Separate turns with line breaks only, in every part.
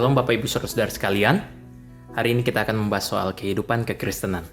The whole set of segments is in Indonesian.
Shalom Bapak Ibu Saudara sekalian. Hari ini kita akan membahas soal kehidupan kekristenan.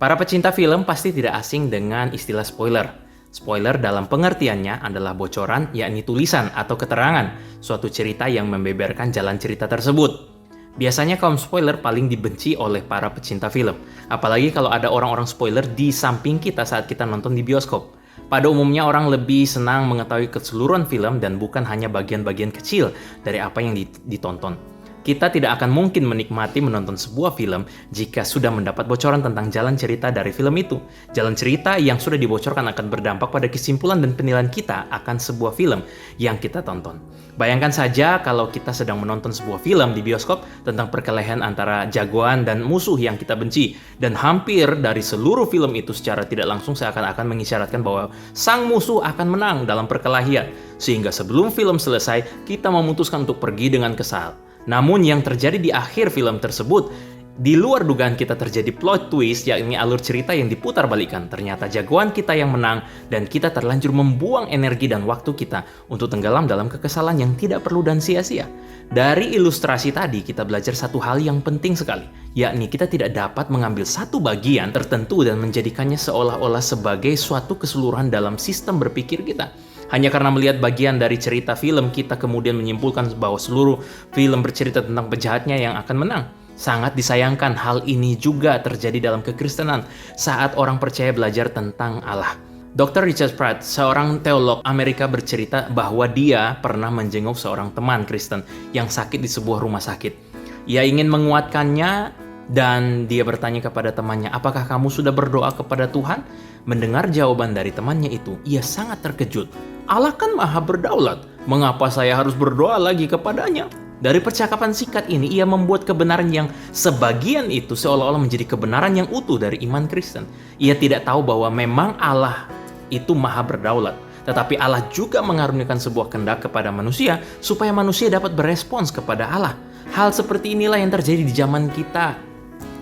Para pecinta film pasti tidak asing dengan istilah spoiler. Spoiler dalam pengertiannya adalah bocoran, yakni tulisan atau keterangan suatu cerita yang membeberkan jalan cerita tersebut. Biasanya kaum spoiler paling dibenci oleh para pecinta film. Apalagi kalau ada orang-orang spoiler di samping kita saat kita nonton di bioskop. Pada umumnya orang lebih senang mengetahui keseluruhan film dan bukan hanya bagian-bagian kecil dari apa yang ditonton. Kita tidak akan mungkin menikmati menonton sebuah film jika sudah mendapat bocoran tentang jalan cerita dari film itu. Jalan cerita yang sudah dibocorkan akan berdampak pada kesimpulan dan penilaian kita akan sebuah film yang kita tonton. Bayangkan saja kalau kita sedang menonton sebuah film di bioskop tentang perkelahian antara jagoan dan musuh yang kita benci. Dan hampir dari seluruh film itu secara tidak langsung seakan-akan mengisyaratkan bahwa sang musuh akan menang dalam perkelahian. Sehingga sebelum film selesai, kita memutuskan untuk pergi dengan kesal. Namun yang terjadi di akhir film tersebut, di luar dugaan kita terjadi plot twist, yakni alur cerita yang diputar balikan. Ternyata jagoan kita yang menang dan kita terlanjur membuang energi dan waktu kita untuk tenggelam dalam kekesalan yang tidak perlu dan sia-sia. Dari ilustrasi tadi kita belajar satu hal yang penting sekali, yakni kita tidak dapat mengambil satu bagian tertentu dan menjadikannya seolah-olah sebagai suatu keseluruhan dalam sistem berpikir kita. Hanya karena melihat bagian dari cerita film, kita kemudian menyimpulkan bahwa seluruh film bercerita tentang penjahatnya yang akan menang. Sangat disayangkan hal ini juga terjadi dalam kekristenan saat orang percaya belajar tentang Allah. Dr. Richard Pratt, seorang teolog Amerika, bercerita bahwa dia pernah menjenguk seorang teman Kristen yang sakit di sebuah rumah sakit. Ia ingin menguatkannya dan dia bertanya kepada temannya, "Apakah kamu sudah berdoa kepada Tuhan?" Mendengar jawaban dari temannya itu, ia sangat terkejut. Allah kan maha berdaulat, mengapa saya harus berdoa lagi kepadanya? Dari percakapan singkat ini, ia membuat kebenaran yang sebagian itu seolah-olah menjadi kebenaran yang utuh dari iman Kristen. Ia tidak tahu bahwa memang Allah itu maha berdaulat, tetapi Allah juga mengaruniakan sebuah kehendak kepada manusia supaya manusia dapat berespons kepada Allah. Hal seperti inilah yang terjadi di zaman kita.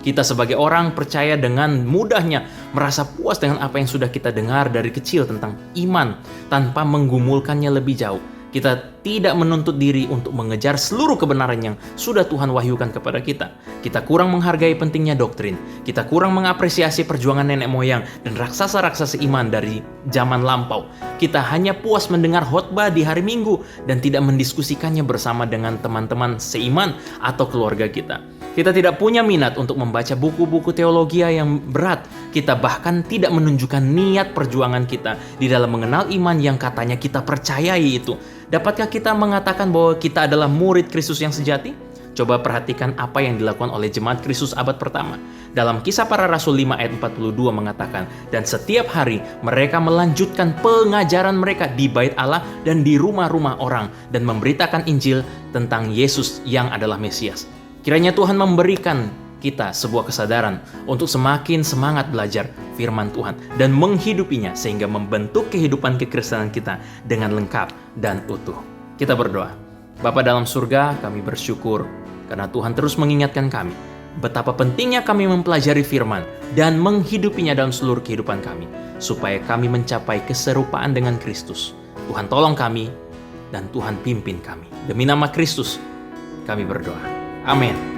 Kita sebagai orang percaya dengan mudahnya merasa puas dengan apa yang sudah kita dengar dari kecil tentang iman tanpa menggumulkannya lebih jauh. Kita tidak menuntut diri untuk mengejar seluruh kebenaran yang sudah Tuhan wahyukan kepada kita. Kita kurang menghargai pentingnya doktrin. Kita kurang mengapresiasi perjuangan nenek moyang dan raksasa-raksasa iman dari zaman lampau. Kita hanya puas mendengar khotbah di hari Minggu dan tidak mendiskusikannya bersama dengan teman-teman seiman atau keluarga kita. Kita tidak punya minat untuk membaca buku-buku teologi yang berat. Kita bahkan tidak menunjukkan niat perjuangan kita di dalam mengenal iman yang katanya kita percayai itu. Dapatkah kita mengatakan bahwa kita adalah murid Kristus yang sejati? Coba perhatikan apa yang dilakukan oleh jemaat Kristus abad pertama. Dalam Kisah Para Rasul 5 ayat 42 mengatakan, "Dan setiap hari mereka melanjutkan pengajaran mereka di bait Allah dan di rumah-rumah orang dan memberitakan Injil tentang Yesus yang adalah Mesias." Kiranya Tuhan memberikan kita sebuah kesadaran untuk semakin semangat belajar firman Tuhan dan menghidupinya sehingga membentuk kehidupan kekristenan kita dengan lengkap dan utuh. Kita berdoa. Bapa dalam surga, kami bersyukur karena Tuhan terus mengingatkan kami betapa pentingnya kami mempelajari firman dan menghidupinya dalam seluruh kehidupan kami supaya kami mencapai keserupaan dengan Kristus. Tuhan tolong kami dan Tuhan pimpin kami. Demi nama Kristus kami berdoa. Amin.